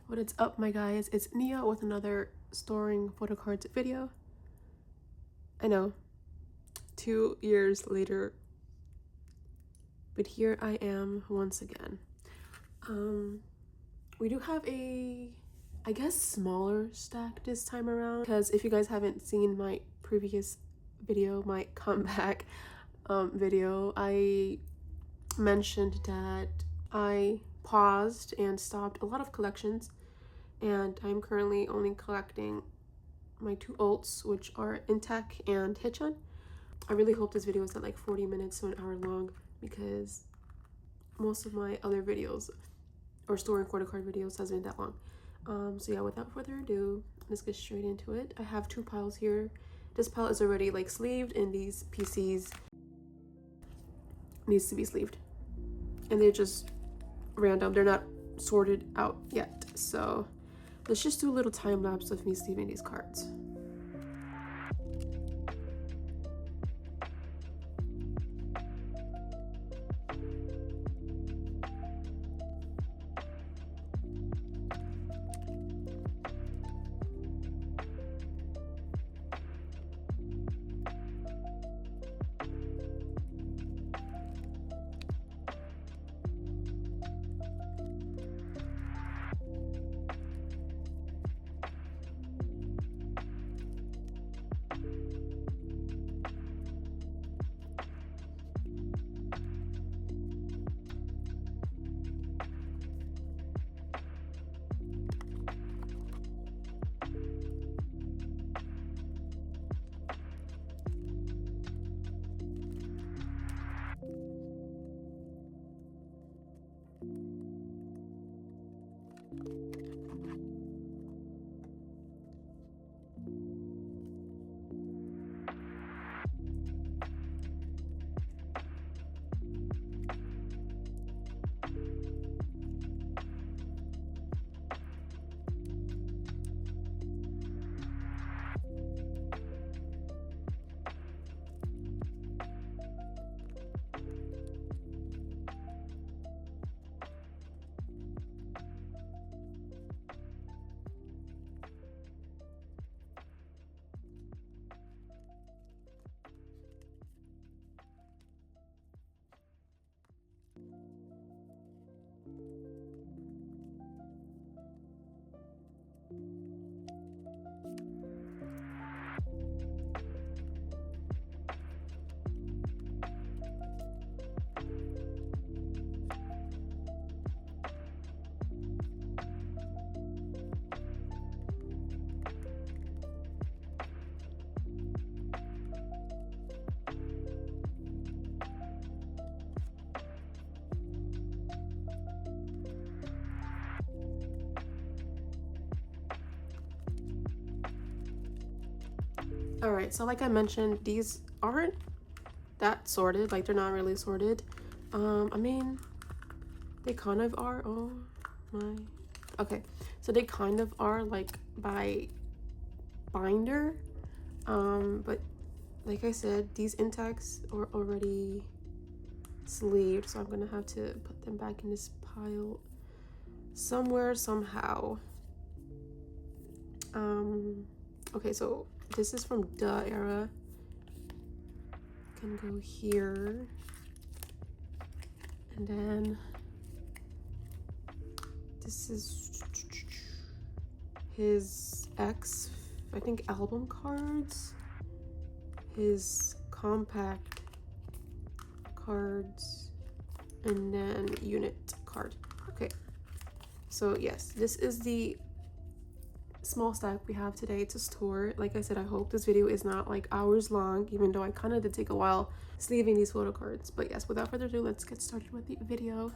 What is up, my guys? It's Nia with another storing photo cards video. I know, 2 years later, but here I am once again. We do have a, I guess, smaller stack this time around, because if you guys haven't seen my previous video, my comeback video, I mentioned that I paused and stopped a lot of collections, and I'm currently only collecting my 2 alts, which are intak and haechan. I really hope this video is not like 40 minutes to an hour long, because most of my other videos or storing photo card videos has been that long. So yeah, without further ado, let's get straight into it. I have 2 piles here. This pile is already like sleeved, and these PCs needs to be sleeved, and they're just random. They're not sorted out yet, so let's just do a little time lapse of me sleeving these cards. All right, so like I mentioned, these aren't that sorted. Like, they're not really sorted. I mean, they kind of are. Oh my. Okay, so they kind of are, like, by binder. But like I said, these intaks are already sleeved, so I'm gonna have to put them back in this pile somewhere, somehow. Okay, so this is from the era. Can go here, and then this is his ex, I think, album cards, his compact cards, and then unit card. Okay, so yes, this is the small stack we have today to store. Like I said, I hope this video is not like hours long, even though I kind of did take a while sleeving these photo cards. But yes, without further ado, let's get started with the video.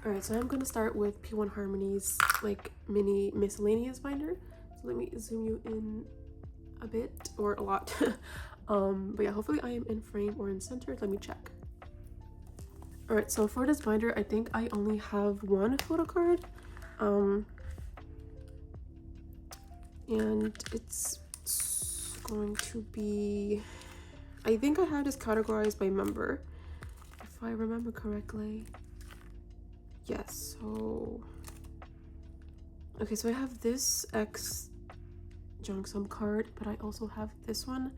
All right, so I'm gonna start with p1harmony's like mini miscellaneous binder. So let me zoom you in a bit, or a lot. But yeah, hopefully I am in frame or in center. Let me check. All right, so for this binder, I think I only have 1 photo card. And it's going to be, I think I have this categorized by member, if I remember correctly. Yes, so Okay, so I have this X junk sum card, but I also have this one,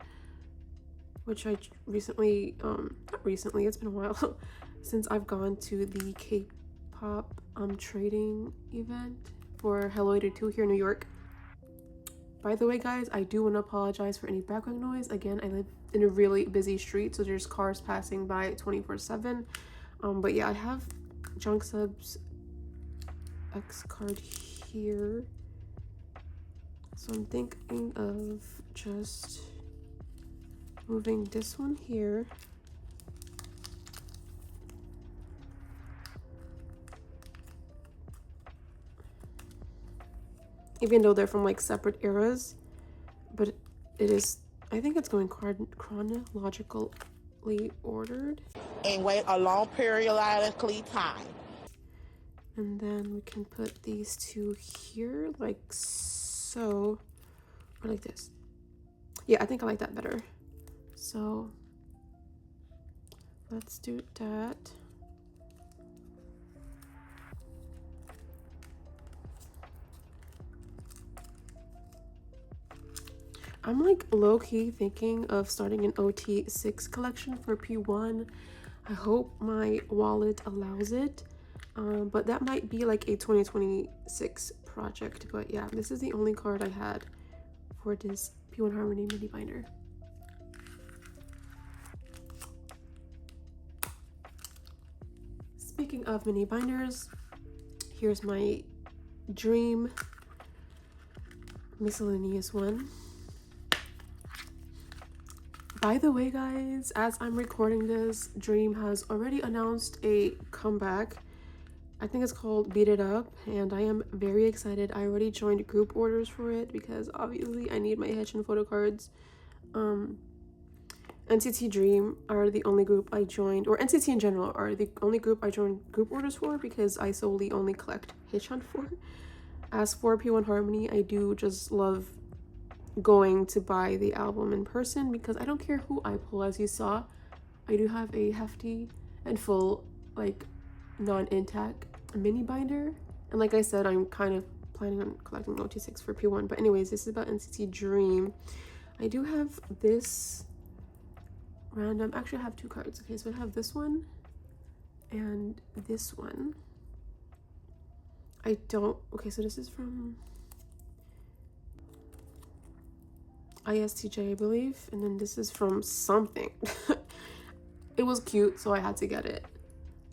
which I recently, not recently, it's been a while since I've gone to the K-pop trading event for Hello 82 here in New York. By the way, guys, I do want to apologize for any background noise. Again, I live in a really busy street, so there's cars passing by 24/7. But yeah, I have Junk Sub's X card here. So I'm thinking of just moving this one here. Even though they're from like separate eras, but it is, I think it's going chronologically ordered. And wait a long periodically time. And then we can put these two here like so, or like this. Yeah, I think I like that better. So let's do that. I'm like low-key thinking of starting an OT6 collection for P1. I hope my wallet allows it, but that might be like a 2026 project. But yeah, this is the only card I had for this p1harmony mini binder. Speaking of mini binders, here's my dream miscellaneous one. By the way, guys, as I'm recording this, Dream has already announced a comeback. I think it's called Beat It Up, and I am very excited. I already joined group orders for it because obviously I need my haechan photocards. NCT Dream are the only group I joined, or NCT in general are the only group I joined group orders for because I solely only collect haechan for. As for p1harmony, I do just love going to buy the album in person because I don't care who I pull. As you saw, I do have a hefty and full, like, non-intak mini binder, and like I said, I'm kind of planning on collecting OT6 for P1. But anyways, this is about NCT Dream. I do have this random, actually I have two cards. Okay, so I have this one and this one. I don't, okay, so this is from ISTJ, I believe, and then this is from something. It was cute, so I had to get it.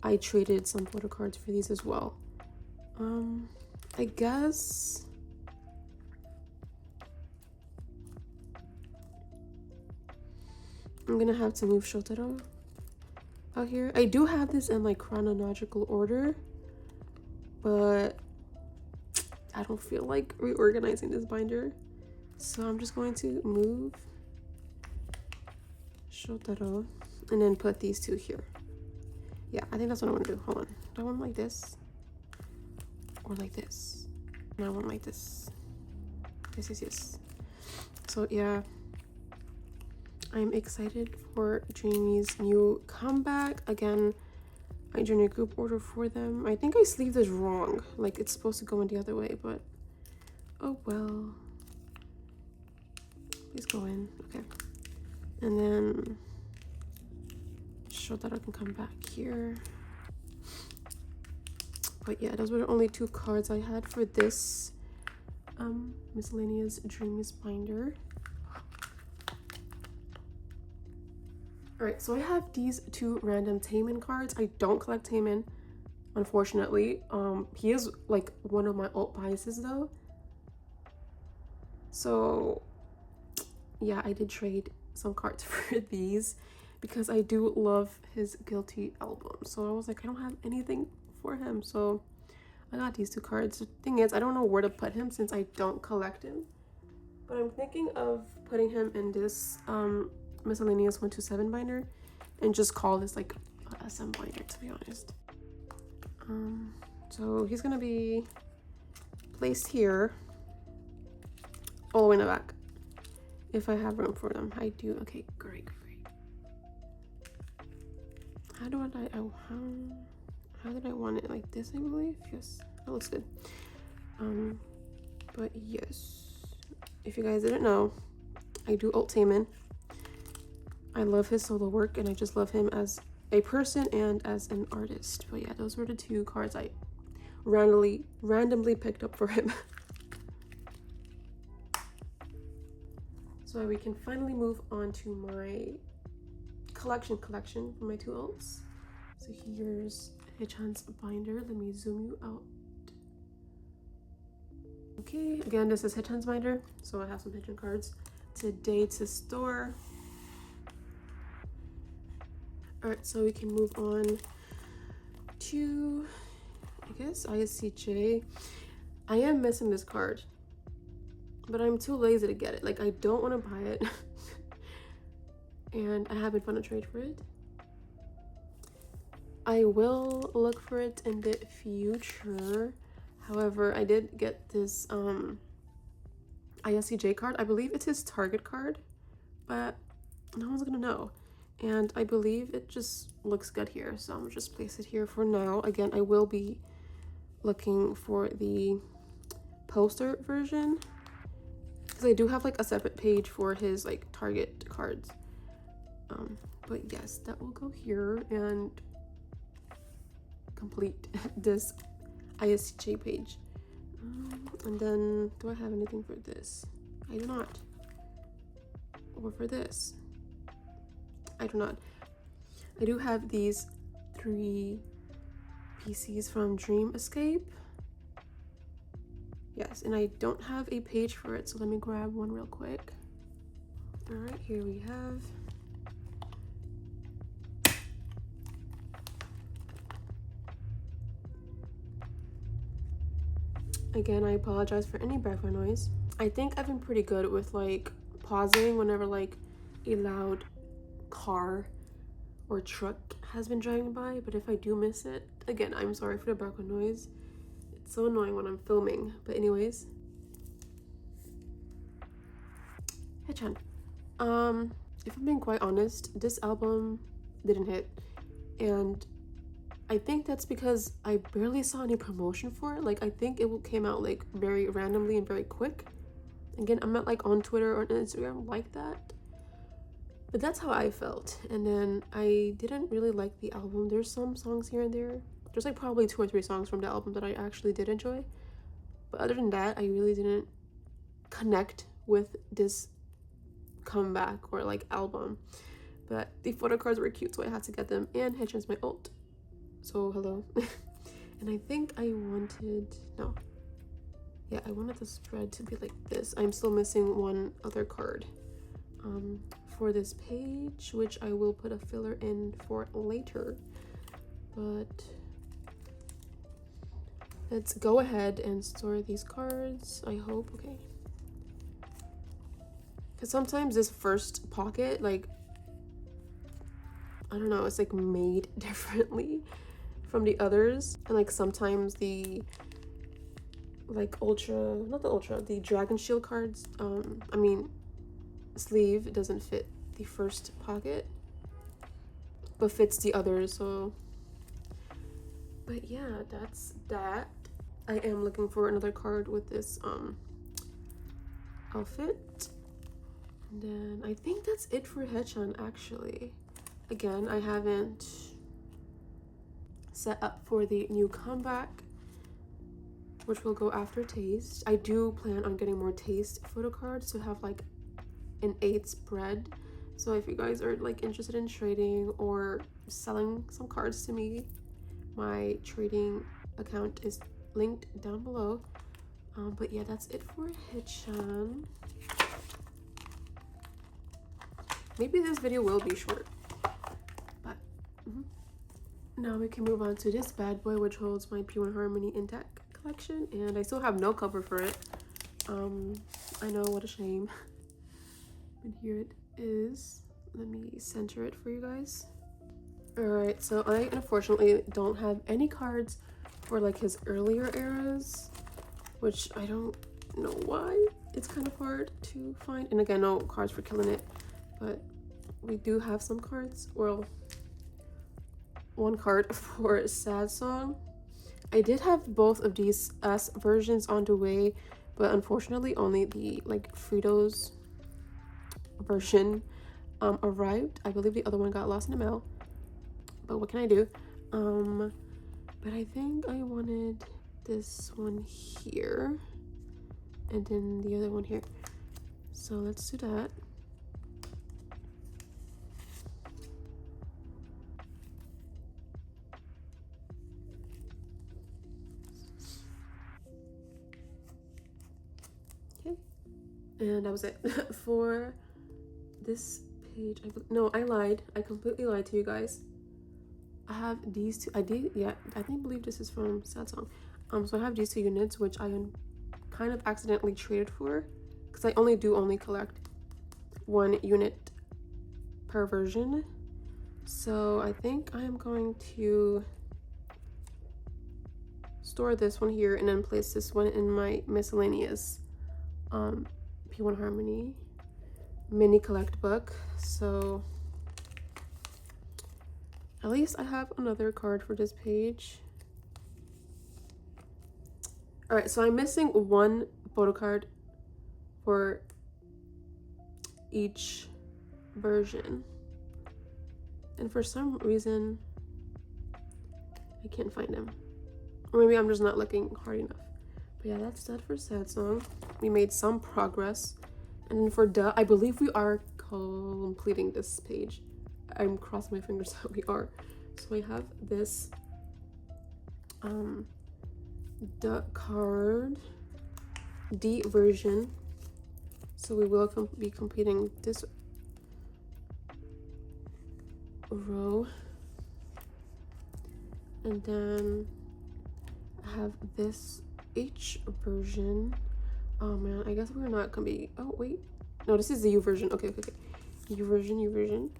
I traded some photo cards for these as well. I guess I'm gonna have to move Shotaro out here. I do have this in like chronological order, but I don't feel like reorganizing this binder. So I'm just going to move Shotaro and then put these two here. Yeah, I think that's what I want to do. Hold on. Do I want like this? Or like this? No, I want like this. Yes. So yeah, I'm excited for Jamie's new comeback. Again, I joined a group order for them. I think I sleeved this wrong. Like, it's supposed to go in the other way, but oh well. Please go in. Okay. And then Shotaro can come back here. But yeah, those were the only two cards I had for this miscellaneous dreams binder. All right, so I have these two random Taemin cards. I don't collect Taemin, unfortunately. He is like one of my alt biases though. So yeah, I did trade some cards for these because I do love his Guilty album. So I was like, I don't have anything for him, so I got these two cards. The thing is, I don't know where to put him since I don't collect him, but I'm thinking of putting him in this miscellaneous 127 binder and just call this like a SM binder, to be honest. So he's gonna be placed here all the way in the back if I have room for them. I do. Okay, great. How did I want it? Like this, I believe. Yes, that looks good. But yes, if you guys didn't know, I do alt Taemin. I love his solo work, and I just love him as a person and as an artist. But yeah, those were the two cards I randomly picked up for him. So we can finally move on to my collection for my two alts. So here's haechan's binder. Let me zoom you out. Okay, again, this is haechan's binder. So I have some haechan cards today to store. All right, so we can move on to, I guess, ISCJ. I am missing this card, but I'm too lazy to get it. Like, I don't want to buy it. And I haven't found a trade for it. I will look for it in the future. However, I did get this ISCJ card. I believe it's his target card, but no one's gonna know. And I believe it just looks good here, so I'm gonna just place it here for now. Again, I will be looking for the poster version, because I do have like a separate page for his like target cards. But yes, that will go here and complete this ISCJ page. And then, do I have anything for this? I do not. Or for this, I do not. I do have these 3 PCs from Dream Escape. Yes, and I don't have a page for it, so let me grab one real quick. All right, here we have. Again, I apologize for any background noise. I think I've been pretty good with like pausing whenever like a loud car or truck has been driving by, but if I do miss it, again, I'm sorry for the background noise. It's so annoying when I'm filming. But anyways, haechan. If I'm being quite honest, this album didn't hit, and I think that's because I barely saw any promotion for it. Like, I think it came out like very randomly and very quick. Again, I'm not like on Twitter or on Instagram like that, but that's how I felt. And then I didn't really like the album. There's some songs here and there. There's like probably 2 or 3 songs from the album that I actually did enjoy, but other than that, I really didn't connect with this comeback or like album. But the photo cards were cute, so I had to get them, and haechan's my alt. So hello. And I think I wanted, no, yeah, I wanted the spread to be like this. I'm still missing one other card for this page, which I will put a filler in for later. But let's go ahead and store these cards, I hope. Okay, because sometimes this first pocket, like, I don't know, it's like made differently from the others, and like sometimes the like the dragon shield cards, I mean sleeve doesn't fit the first pocket but fits the others. So, but yeah, that's that. I am looking for another card with this outfit, and then I think that's it for haechan actually. Again, I haven't set up for the new comeback, which will go after Taste. I do plan on getting more Taste photo cards to have like an 8 spread. So if you guys are like interested in trading or selling some cards to me, my trading account is linked down below. But yeah, that's it for haechan. Maybe this video will be short, but now we can move on to this bad boy, which holds my p1harmony intak collection, and I still have no cover for it. I know, what a shame. But here it is. Let me center it for you guys. All right, so I unfortunately don't have any cards for like his earlier eras, which I don't know why. It's kind of hard to find. And again, no cards for Killing It, but we do have some cards. Well, one card for Sad Song. I did have both of these S versions on the way, but unfortunately only the like Fritos version arrived. I believe the other one got lost in the mail, but what can I do? But I think I wanted this one here and then the other one here, so let's do that. Okay, and that was it for this page. No, I lied. I completely lied to you guys. I have these two. I believe this is from Sad Song. So I have these 2 units, which I kind of accidentally traded for, because I only collect 1 unit per version. So I think I am going to store this one here and then place this one in my miscellaneous p1harmony mini collect book. So at least I have another card for this page. All right, so I'm missing 1 photo card for each version, and for some reason I can't find them, or maybe I'm just not looking hard enough. But yeah, that's that for Sad Song. We made some progress. And then for Duh, I believe we are completing this page. I'm crossing my fingers that we are. So I have this Duh card D version. So we will be completing this row. And then I have this H version. Oh man, I guess we're not gonna be, oh wait, no, this is the U version. Okay. U version.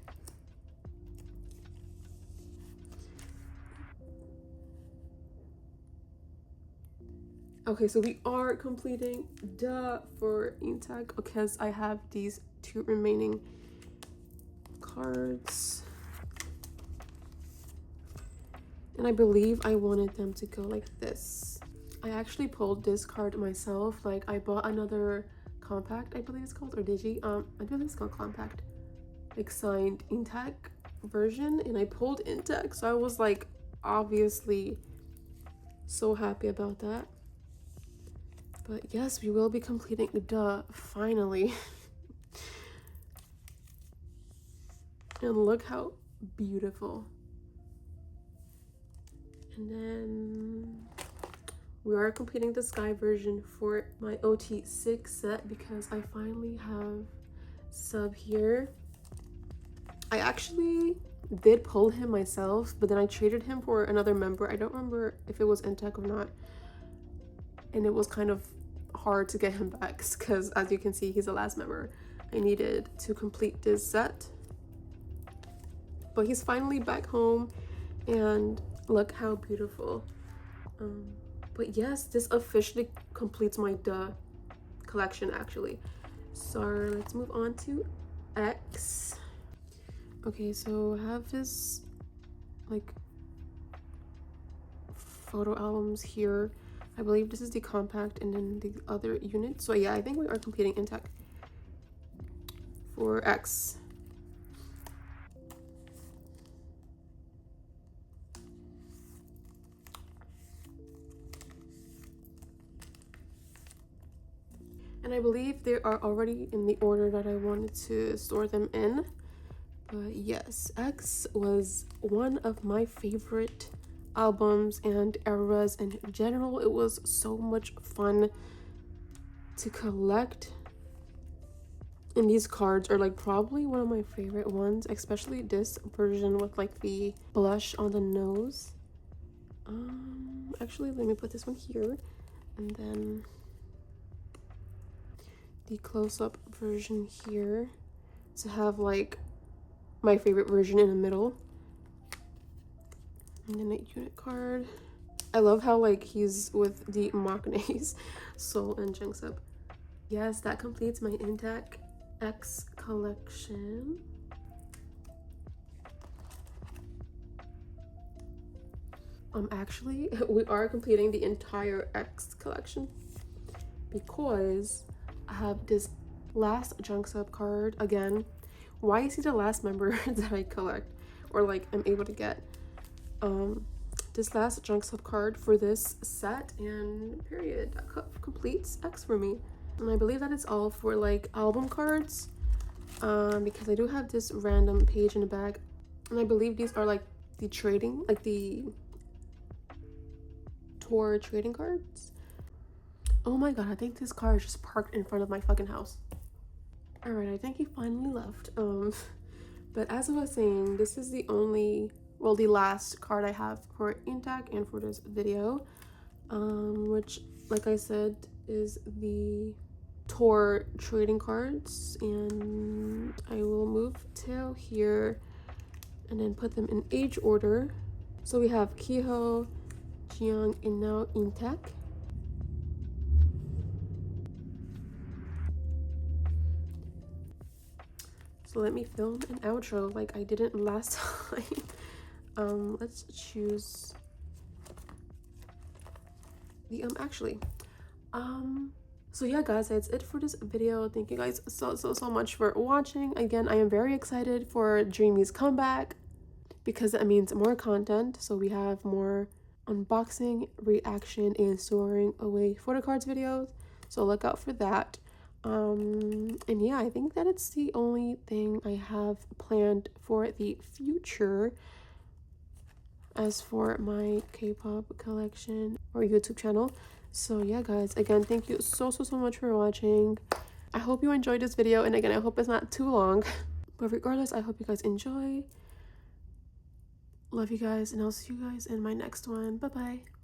Okay, so we are completing Duh for intak because I have these 2 remaining cards. And I believe I wanted them to go like this. I actually pulled this card myself. Like, I bought another compact, I believe it's called, or digi. I believe it's called compact, like signed intak version, and I pulled intak. So I was like, obviously, so happy about that. But yes, we will be completing Duh finally. And look how beautiful. And then we are completing the Sky version for my OT6 set because I finally have Sub here. I actually did pull him myself, but then I traded him for another member. I don't remember if it was intak or not. And it was kind of hard to get him back because, as you can see, he's the last member I needed to complete this set. But he's finally back home, and look how beautiful. But yes, this officially completes my Duh collection actually. So let's move on to X. Okay, so I have this like photo albums here. I believe this is the compact and then the other unit. So yeah, I think we are completing intak for X. And I believe they are already in the order that I wanted to store them in. But yes, X was one of my favorite albums and eras in general. It was so much fun to collect. And these cards are like probably one of my favorite ones, especially this version with like the blush on the nose. Actually, let me put this one here, and then the close-up version here to have like my favorite version in the middle. And then a unit card. I love how like he's with the Maknae's Soul and Jungsub. Yes, that completes my intak X collection. Actually, we are completing the entire X collection. because I have this last junk sub card again. Why is he the last member that I collect or like I'm able to get? This last junk sub card for this set, and period. That completes X for me. And I believe that is all for like album cards, because I do have this random page in the back, and I believe these are like the trading, like the tour trading cards. Oh my god, I think this car is just parked in front of my fucking house. All right, I think he finally left. But as I was saying, this is the only, well, the last card I have for intak and for this video, which, like I said, is the tour trading cards. And I will move till here and then put them in age order. So we have Kiho, Jiang, and now intak. So let me film an outro like I didn't last time. Let's choose the so yeah guys, that's it for this video. Thank you guys so much for watching. Again, I am very excited for Dreamy's comeback because that means more content. So we have more unboxing, reaction, and storing away photocards videos, so look out for that. And yeah, I think that it's the only thing I have planned for the future as for my K-pop collection or YouTube channel. So yeah guys, again, thank you so much for watching. I hope you enjoyed this video, and again, I hope it's not too long. But regardless, I hope you guys enjoy. Love you guys, and I'll see you guys in my next one. Bye bye.